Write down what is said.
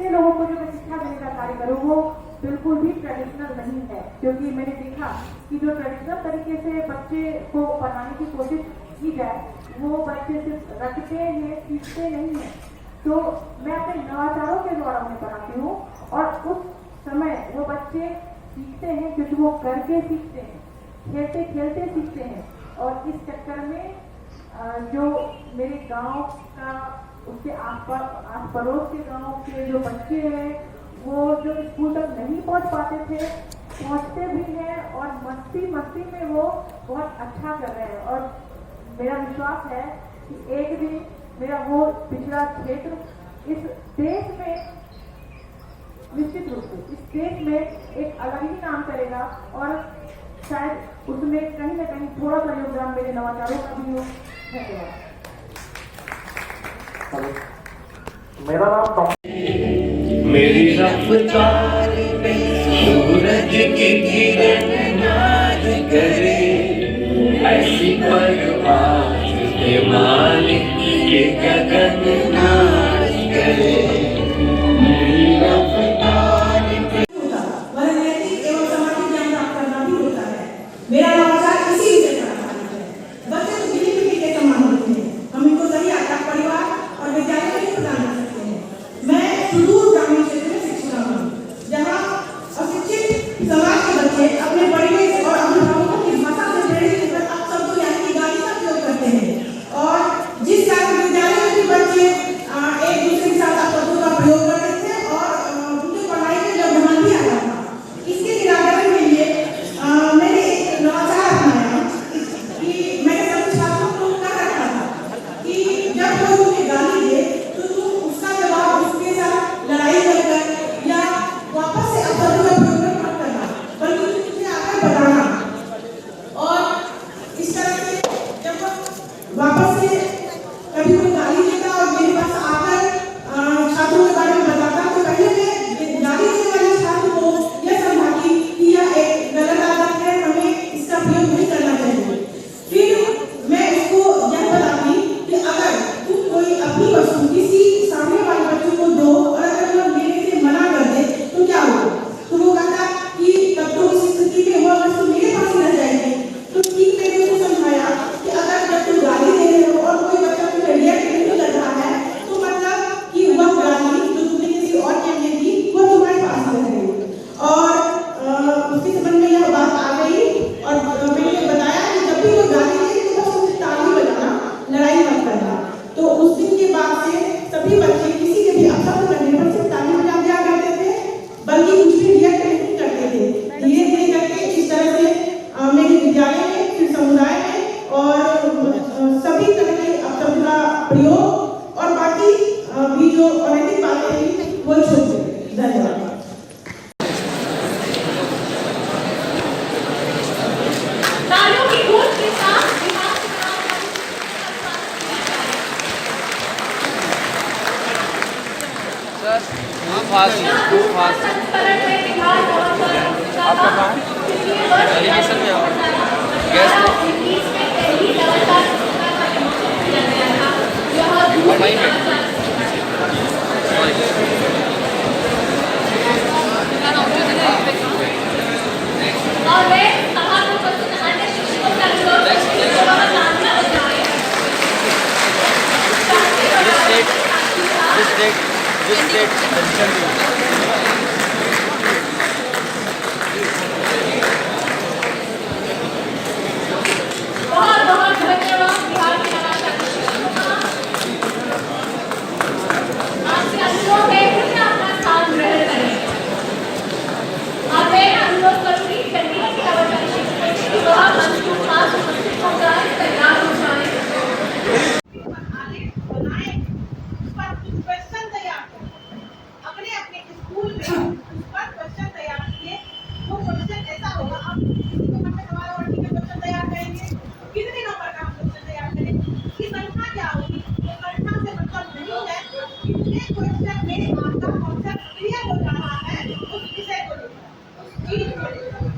ऐसे लोगों को जो मैं शिक्षा देने का कार्य करूँ वो बिल्कुल भी ट्रेडिशनल नहीं है, क्योंकि मैंने देखा कि जो ट्रेडिशनल तरीके से बच्चे को पढ़ाने की कोशिश की जाए वो बच्चे सिर्फ रटते हैं, सीखते नहीं हैं। तो मैं अपने नवाचारों के द्वारा उन्हें पढ़ाती हूँ और उस समय वो बच्चे सीखते हैं क्योंकि वो करके सीखते हैं, खेलते खेलते सीखते हैं। और इस चक्कर में जो मेरे गांव का उसके आस पड़ोस के गांव के जो बच्चे हैं वो जो स्कूल तक नहीं पहुंच पाते थे पहुंचते भी हैं और मस्ती मस्ती में वो बहुत अच्छा कर रहे हैं। और मेरा विश्वास है कि एक दिन मेरा वो पिछड़ा क्षेत्र इस देश में निश्चित रूप से इस देश में एक अलग ही नाम करेगा और शायद उसमें कहीं ना कहीं थोड़ा सा योगदान मेरे नवाचारों का भी हो। धन्यवाद। मेरा नाम मेरी रफ्तार में सूरज की किरण नाज करे, ऐसी परवाज़ के मालिक के गगन नाज करे। मेरी रफ्तार में वैज्ञानिक एवं सामाजिक ज्ञान प्राप्त करना भी होता है। मेरा नवाचार इसी विषय पर आधारित है। बच्चे तो बिजली बिजली के समान होते हैं, हम इनको सही आकार परिवार और विद्यालय में प्रदान कर सकते हैं। मैं सुदूर ग्रामीण क्षेत्र में शिक्षिका हूँ, जहाँ अशिक्षित समाज के बच्चे अपने परिवेश और अभिभावकों की भाषा से प्रेरित होकर अपशब्दों यानी कि गाली का प्रयोग करते हैं। और जिस कारण विद्यालय में भी बच्चे एक दूसरे के साथ अपशब्दों का प्रयोग करते थे और उनकी पढ़ाई में जब ध्यान भी आता था। इसके निराकरण के लिए मैंने एक नवाचार अपनाया कि मैंने सभी छात्रों को कह रखा था कि जब कोई तुम्हें गाली दे तो तुम उसका जवाब उसके साथ लड़ाई करकर या वापस से अपशब्दों का प्रयोग मत करना, बल्कि तुम उसे आकर बताना। और इस तरह से जब वापस से कभी कोई गाली देता और मेरे पास आकर छात्रों के बारे में बताता तो पहले मैं गाली देने वाले छात्र को यह समझाती कि यह एक गलत आदत है, हमें इसका प्रयोग नहीं करना चाहिए। फिर मैं उसको यह बताती कि अगर तुम कोई अपनी वस्तु किसी सामने वाले बच्चे को दो और अगर वह लेने से मना कर दे तो क्या होगा? तो वो कहता कि तब तो इस स्थिति में वह वस्तु मेरे पास रह जाएगी। तो ठीक मैंने उसको समझाया कि अगर जब तुम गाली दे रहे हो और कोई बच्चा तुझे रिएक्ट नहीं कर रहा है तो मतलब कि वह गाली जो तुमने किसी और के लिए दी वह तुम्हारे पास रह गई। और उसके समझ में यह बात आ गई और मैंने बताया कि जब भी कोई गाली दे तो बस उसे ताली बजाना, लड़ाई मत करना। तो उस दिन के बाद से सभी बच्चे किसी के भी अपशब्द करने पर सिर्फ ताली बजा दिया करते थे, बल्कि कुछ भी रिएक्ट नहीं करते थे। धीरे धीरे करके इस तरह से मेरे विद्यालय में फिर समुदाय में और सभी तरह के अपशब्द का प्रयोग और बाकी भी जो अनैतिक बातें थी वो छूट गई। धन्यवाद। तालियों की गूंज के साथ संस्करण में बिहार आपका काम एलिगेशन में आओ गैस में पहली लगातार किया गया था। और वे सभा में उपस्थित अन्य शिक्षकों का This date बहुत बहुत धन्यवाद बिहार के नवाचार आपसे अनुरोध है कि अपना स्थान ग्रहण करें। अब मैं अनुरोध करूंगी चंडीगढ़ के नवाचार शिक्षकों की वह मंच के पास उपस्थित होकर तैयार हो जाए। क्वेश्चन में आपका कॉन्सेप्ट क्लियर हो रहा है उस विषय को लेकर, उस चीज को लेकर।